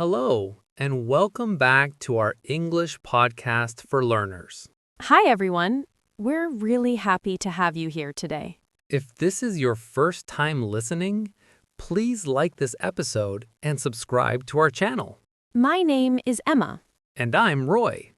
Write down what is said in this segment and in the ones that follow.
Hello, and welcome back to our English podcast for learners. Hi, everyone. We're really happy to have you here today. If this is your first time listening, please like this episode and subscribe to our channel. My name is Emma. And I'm Roy.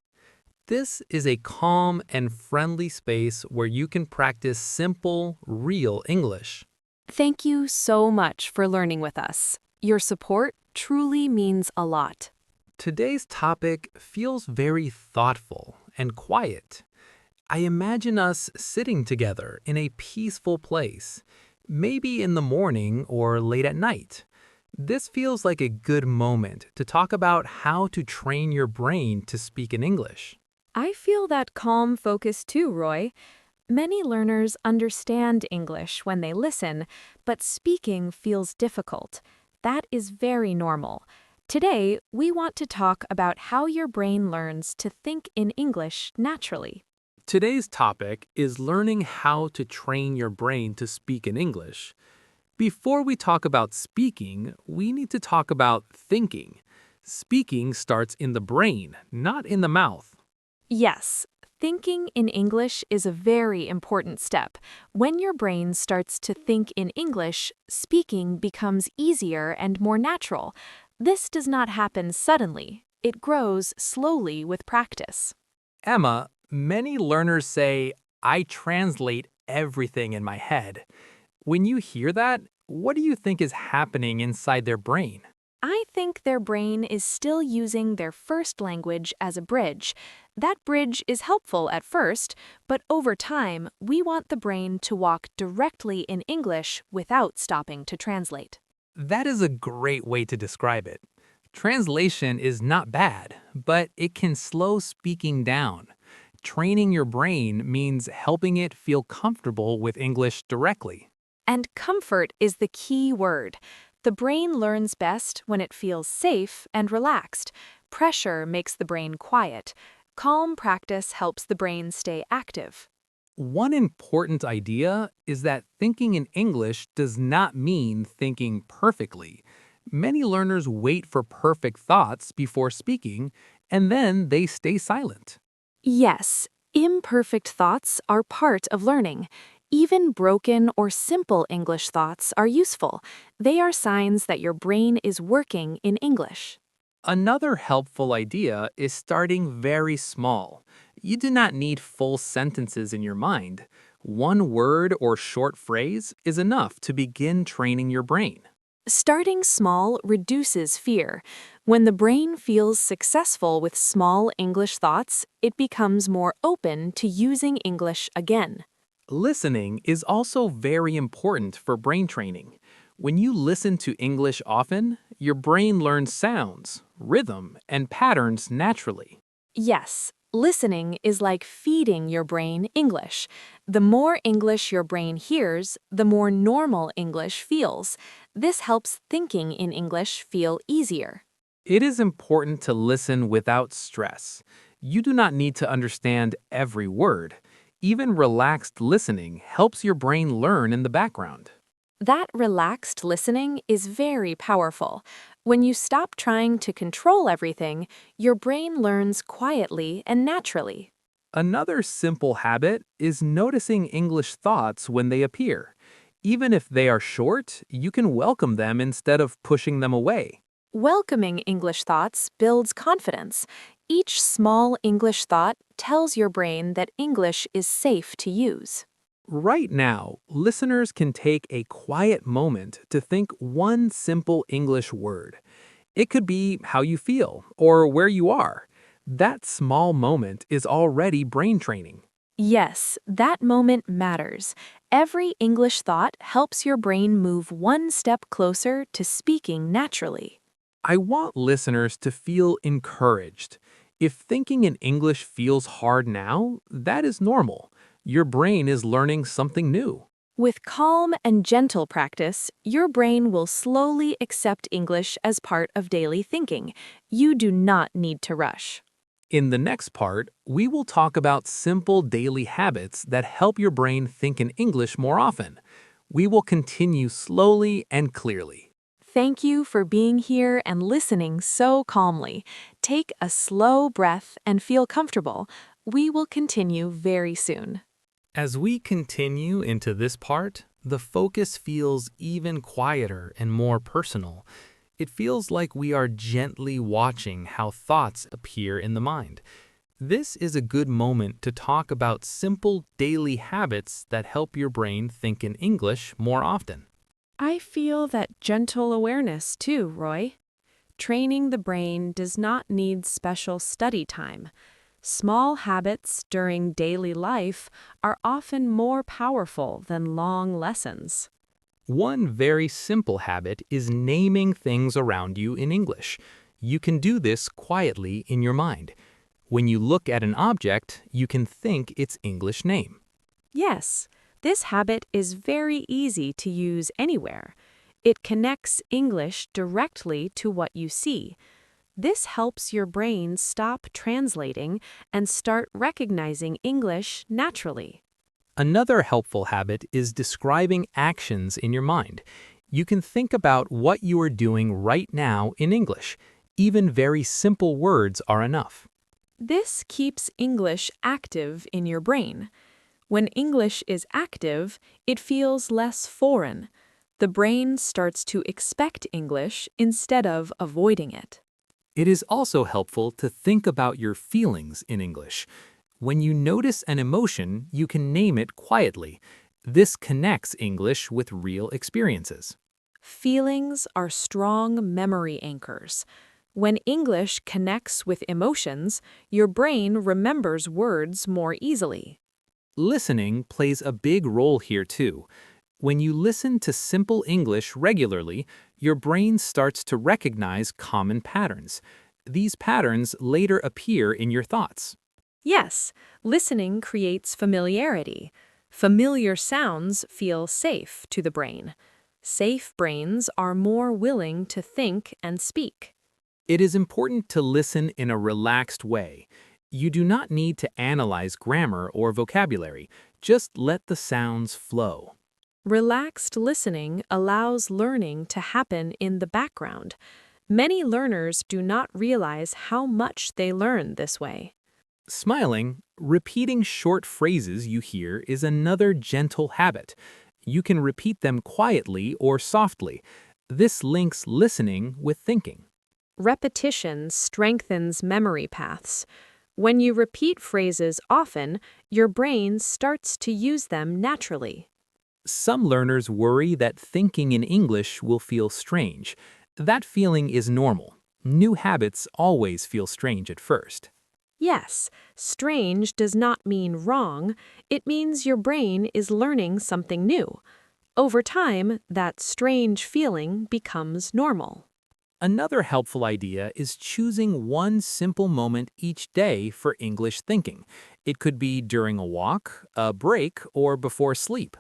This is a calm and friendly space where you can practice simple, real English. Thank you so much for learning with us. Your support truly means a lot. Today's topic feels very thoughtful and quiet. I imagine us sitting together in a peaceful place, maybe in the morning or late at night. This feels like a good moment to talk about how to train your brain to speak in English. I feel that calm focus too, Roy. Many learners understand English when they listen, but speaking feels difficult. That is very normal. Today, we want to talk about how your brain learns to think in English naturally. Today's topic is learning how to train your brain to speak in English. Before we talk about speaking, we need to talk about thinking. Speaking starts in the brain, not in the mouth. Yes, thinking in English is a very important step. When your brain starts to think in English, speaking becomes easier and more natural. This does not happen suddenly. It grows slowly with practice. Emma, many learners say, I translate everything in my head. When you hear that, what do you think is happening inside their brain? I think their brain is still using their first language as a bridge. That bridge is helpful at first, but over time, we want the brain to walk directly in English without stopping to translate. That is a great way to describe it. Translation is not bad, but it can slow speaking down. Training your brain means helping it feel comfortable with English directly. And comfort is the key word. The brain learns best when it feels safe and relaxed. Pressure makes the brain quiet. Calm practice helps the brain stay active. One important idea is that thinking in English does not mean thinking perfectly. Many learners wait for perfect thoughts before speaking, and then they stay silent. Yes, imperfect thoughts are part of learning. Even broken or simple English thoughts are useful. They are signs that your brain is working in English. Another helpful idea is starting very small. You do not need full sentences in your mind. One word or short phrase is enough to begin training your brain. Starting small reduces fear. When the brain feels successful with small English thoughts, it becomes more open to using English again. Listening is also very important for brain training. When you listen to English often, your brain learns sounds, rhythm, and patterns naturally. Yes, listening is like feeding your brain English. The more English your brain hears, the more normal English feels. This helps thinking in English feel easier. It is important to listen without stress. You do not need to understand every word. Even relaxed listening helps your brain learn in the background. That relaxed listening is very powerful. When you stop trying to control everything, your brain learns quietly and naturally. Another simple habit is noticing English thoughts when they appear. Even if they are short, you can welcome them instead of pushing them away. Welcoming English thoughts builds confidence. Each small English thought tells your brain that English is safe to use. Right now, listeners can take a quiet moment to think one simple English word. It could be how you feel or where you are. That small moment is already brain training. Yes, that moment matters. Every English thought helps your brain move one step closer to speaking naturally. I want listeners to feel encouraged. If thinking in English feels hard now, that is normal. Your brain is learning something new. With calm and gentle practice, your brain will slowly accept English as part of daily thinking. You do not need to rush. In the next part, we will talk about simple daily habits that help your brain think in English more often. We will continue slowly and clearly. Thank you for being here and listening so calmly. Take a slow breath and feel comfortable. We will continue very soon. As we continue into this part, the focus feels even quieter and more personal. It feels like we are gently watching how thoughts appear in the mind. This is a good moment to talk about simple daily habits that help your brain think in English more often. I feel that gentle awareness too, Roy. Training the brain does not need special study time. Small habits during daily life are often more powerful than long lessons. One very simple habit is naming things around you in English. You can do this quietly in your mind. When you look at an object, you can think its English name. Yes, this habit is very easy to use anywhere. It connects English directly to what you see. This helps your brain stop translating and start recognizing English naturally. Another helpful habit is describing actions in your mind. You can think about what you are doing right now in English. Even very simple words are enough. This keeps English active in your brain. When English is active, it feels less foreign. The brain starts to expect English instead of avoiding it. It is also helpful to think about your feelings in English. When you notice an emotion, you can name it quietly. This connects English with real experiences. Feelings are strong memory anchors. When English connects with emotions, your brain remembers words more easily. Listening plays a big role here too. When you listen to simple English regularly, your brain starts to recognize common patterns. These patterns later appear in your thoughts. Yes, listening creates familiarity. Familiar sounds feel safe to the brain. Safe brains are more willing to think and speak. It is important to listen in a relaxed way. You do not need to analyze grammar or vocabulary. Just let the sounds flow. Relaxed listening allows learning to happen in the background. Many learners do not realize how much they learn this way. Smiling, repeating short phrases you hear is another gentle habit. You can repeat them quietly or softly. This links listening with thinking. Repetition strengthens memory paths. When you repeat phrases often, your brain starts to use them naturally. Some learners worry that thinking in English will feel strange. That feeling is normal. New habits always feel strange at first. Yes, strange does not mean wrong. It means your brain is learning something new. Over time, that strange feeling becomes normal. Another helpful idea is choosing one simple moment each day for English thinking. It could be during a walk, a break, or before sleep.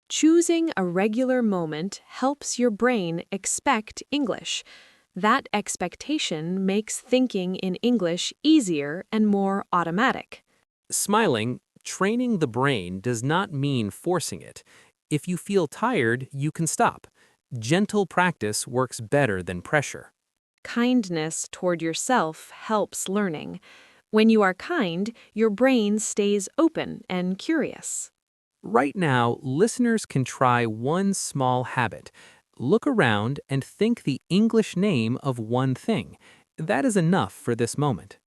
Choosing a regular moment helps your brain expect English. That expectation makes thinking in English easier and more automatic. Smiling, training the brain does not mean forcing it. If you feel tired, you can stop. Gentle practice works better than pressure. Kindness toward yourself helps learning. When you are kind, your brain stays open and curious. Right now, listeners can try one small habit. Look around and think the English name of one thing. That is enough for this moment.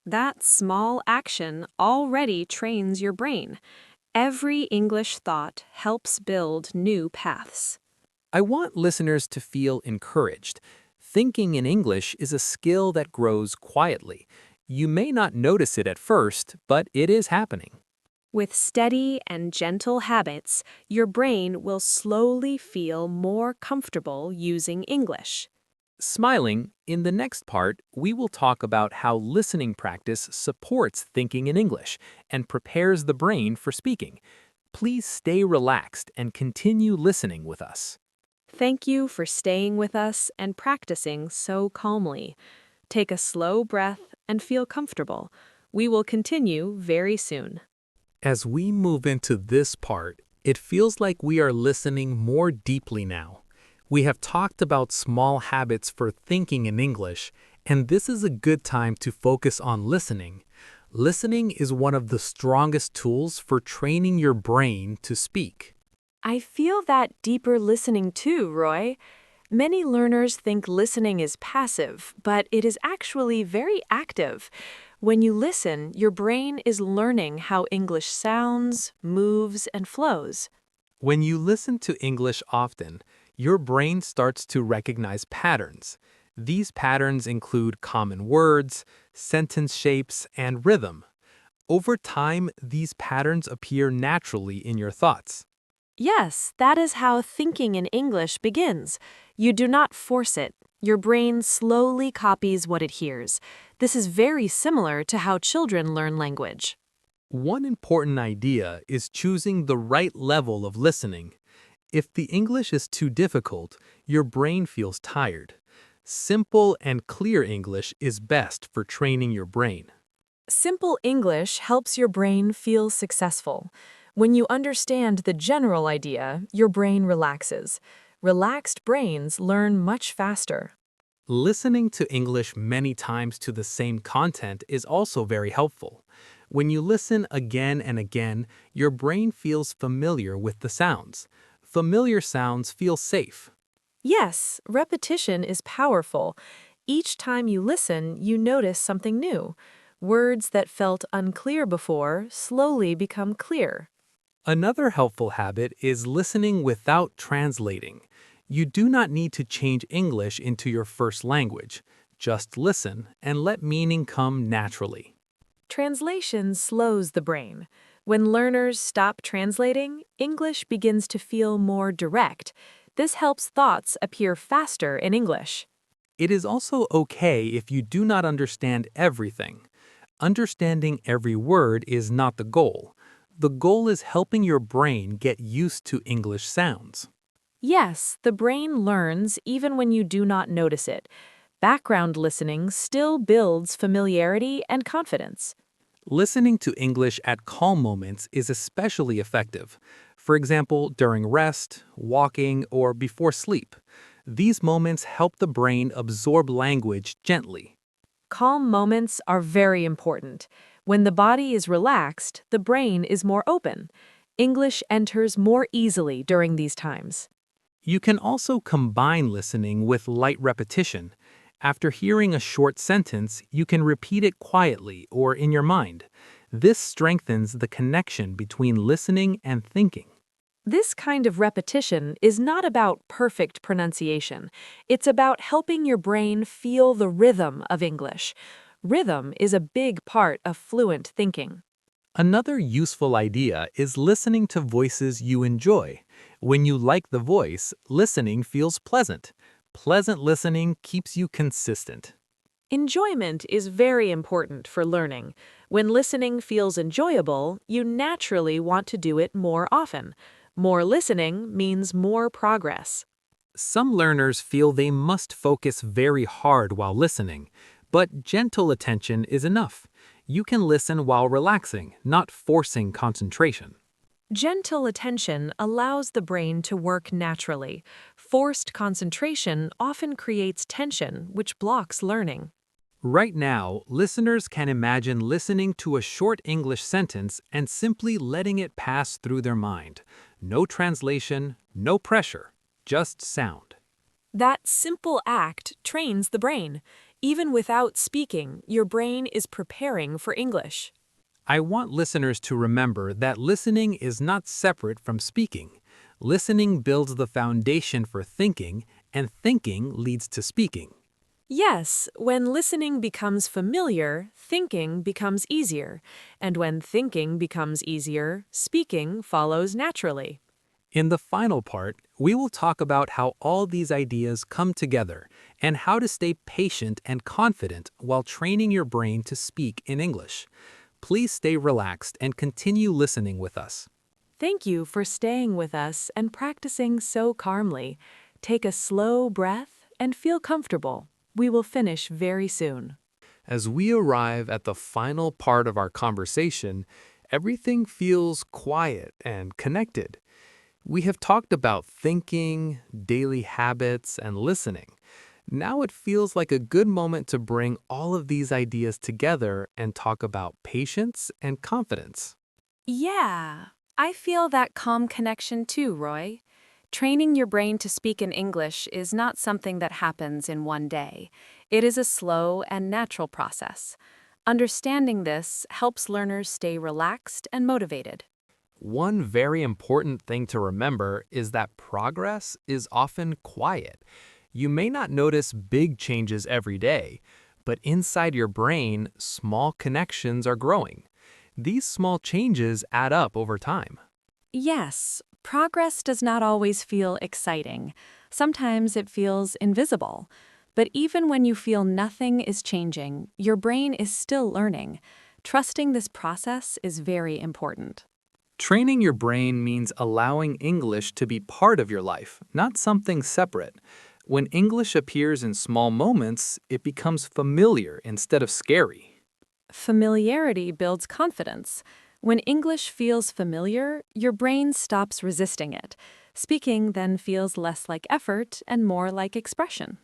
That small action already trains your brain. Every English thought helps build new paths. I want listeners to feel encouraged. Thinking in English is a skill that grows quietly. You may not notice it at first, but it is happening. With steady and gentle habits, your brain will slowly feel more comfortable using English. Smiling, in the next part, we will talk about how listening practice supports thinking in English and prepares the brain for speaking. Please stay relaxed and continue listening with us. Thank you for staying with us and practicing so calmly. Take a slow breath and feel comfortable. We will continue very soon. As we move into this part, it feels like we are listening more deeply now. We have talked about small habits for thinking in English, and this is a good time to focus on listening. Listening is one of the strongest tools for training your brain to speak. I feel that deeper listening too, Roy. Many learners think listening is passive, but it is actually very active. When you listen, your brain is learning how English sounds, moves, and flows. When you listen to English often, your brain starts to recognize patterns. These patterns include common words, sentence shapes, and rhythm. Over time, these patterns appear naturally in your thoughts. Yes, that is how thinking in English begins. You do not force it. Your brain slowly copies what it hears. This is very similar to how children learn language. One important idea is choosing the right level of listening. If the English is too difficult, your brain feels tired. Simple and clear English is best for training your brain. Simple English helps your brain feel successful. When you understand the general idea, your brain relaxes. Relaxed brains learn much faster. Listening to English many times to the same content is also very helpful. When you listen again and again, your brain feels familiar with the sounds. Familiar sounds feel safe. Yes, repetition is powerful. Each time you listen, you notice something new. Words that felt unclear before slowly become clear. Another helpful habit is listening without translating. You do not need to change English into your first language. Just listen and let meaning come naturally. Translation slows the brain. When learners stop translating, English begins to feel more direct. This helps thoughts appear faster in English. It is also okay if you do not understand everything. Understanding every word is not the goal. The goal is helping your brain get used to English sounds. Yes, the brain learns even when you do not notice it. Background listening still builds familiarity and confidence. Listening to English at calm moments is especially effective. For example, during rest, walking, or before sleep. These moments help the brain absorb language gently. Calm moments are very important. When the body is relaxed, the brain is more open. English enters more easily during these times. You can also combine listening with light repetition. After hearing a short sentence, you can repeat it quietly or in your mind. This strengthens the connection between listening and thinking. This kind of repetition is not about perfect pronunciation. It's about helping your brain feel the rhythm of English. Rhythm is a big part of fluent thinking. Another useful idea is listening to voices you enjoy. When you like the voice, listening feels pleasant. Pleasant listening keeps you consistent. Enjoyment is very important for learning. When listening feels enjoyable, you naturally want to do it more often. More listening means more progress. Some learners feel they must focus very hard while listening, but gentle attention is enough. You can listen while relaxing, not forcing concentration. Gentle attention allows the brain to work naturally. Forced concentration often creates tension, which blocks learning. Right now, listeners can imagine listening to a short English sentence and simply letting it pass through their mind. No translation, no pressure, just sound. That simple act trains the brain. Even without speaking, your brain is preparing for English. I want listeners to remember that listening is not separate from speaking. Listening builds the foundation for thinking, and thinking leads to speaking. Yes, when listening becomes familiar, thinking becomes easier. And when thinking becomes easier, speaking follows naturally. In the final part, we will talk about how all these ideas come together and how to stay patient and confident while training your brain to speak in English. Please stay relaxed and continue listening with us. Thank you for staying with us and practicing so calmly. Take a slow breath and feel comfortable. We will finish very soon. As we arrive at the final part of our conversation, everything feels quiet and connected. We have talked about thinking, daily habits, and listening. Now it feels like a good moment to bring all of these ideas together and talk about patience and confidence. Yeah, I feel that calm connection too, Roy. Training your brain to speak in English is not something that happens in one day. It is a slow and natural process. Understanding this helps learners stay relaxed and motivated. One very important thing to remember is that progress is often quiet. You may not notice big changes every day, but inside your brain, small connections are growing. These small changes add up over time. Yes, progress does not always feel exciting. Sometimes it feels invisible. But even when you feel nothing is changing, your brain is still learning. Trusting this process is very important. Training your brain means allowing English to be part of your life, not something separate. When English appears in small moments, it becomes familiar instead of scary. Familiarity builds confidence. When English feels familiar, your brain stops resisting it. Speaking then feels less like effort and more like expression.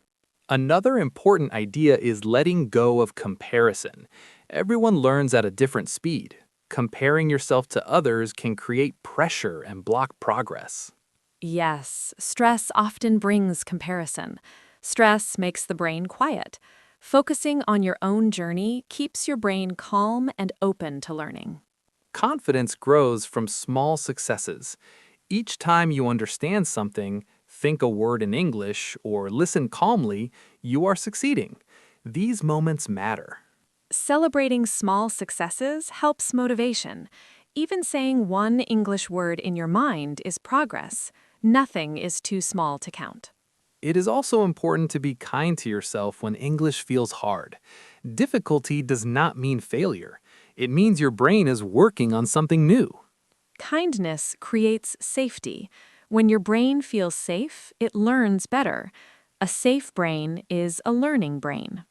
Another important idea is letting go of comparison. Everyone learns at a different speed. Comparing yourself to others can create pressure and block progress. Yes, stress often brings comparison. Stress makes the brain quiet. Focusing on your own journey keeps your brain calm and open to learning. Confidence grows from small successes. Each time you understand something, think a word in English, or listen calmly, you are succeeding. These moments matter. Celebrating small successes helps motivation. Even saying one English word in your mind is progress. Nothing is too small to count. It is also important to be kind to yourself when English feels hard. Difficulty does not mean failure. It means your brain is working on something new. Kindness creates safety. When your brain feels safe, it learns better. A safe brain is a learning brain.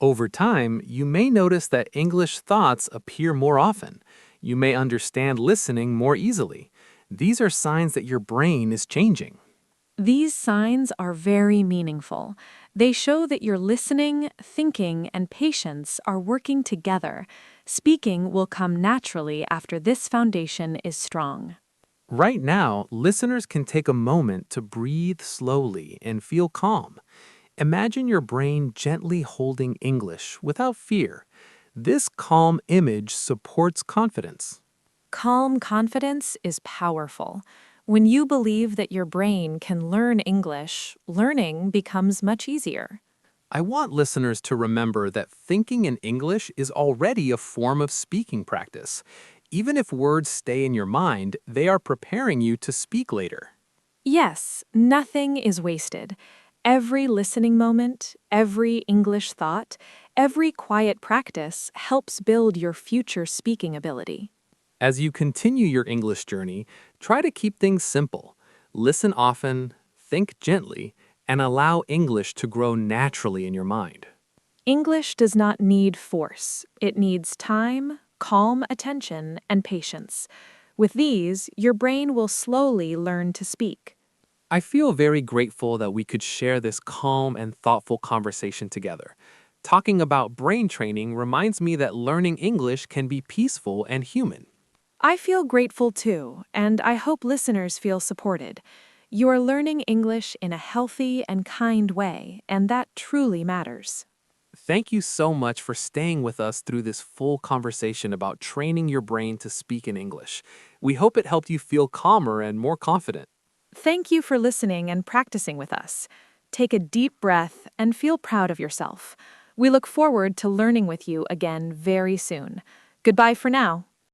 Over time, you may notice that English thoughts appear more often. You may understand listening more easily. These are signs that your brain is changing. These signs are very meaningful. They show that your listening, thinking, and patience are working together. Speaking will come naturally after this foundation is strong. Right now, listeners can take a moment to breathe slowly and feel calm. Imagine your brain gently holding English without fear. This calm image supports confidence. Calm confidence is powerful. When you believe that your brain can learn English, learning becomes much easier. I want listeners to remember that thinking in English is already a form of speaking practice. Even if words stay in your mind, they are preparing you to speak later. Yes, nothing is wasted. Every listening moment, every English thought, every quiet practice helps build your future speaking ability. As you continue your English journey, try to keep things simple. Listen often, think gently, and allow English to grow naturally in your mind. English does not need force. It needs time, calm attention, and patience. With these, your brain will slowly learn to speak. I feel very grateful that we could share this calm and thoughtful conversation together. Talking about brain training reminds me that learning English can be peaceful and human. I feel grateful too, and I hope listeners feel supported. You are learning English in a healthy and kind way, and that truly matters. Thank you so much for staying with us through this full conversation about training your brain to speak in English. We hope it helped you feel calmer and more confident. Thank you for listening and practicing with us. Take a deep breath and feel proud of yourself. We look forward to learning with you again very soon. Goodbye for now.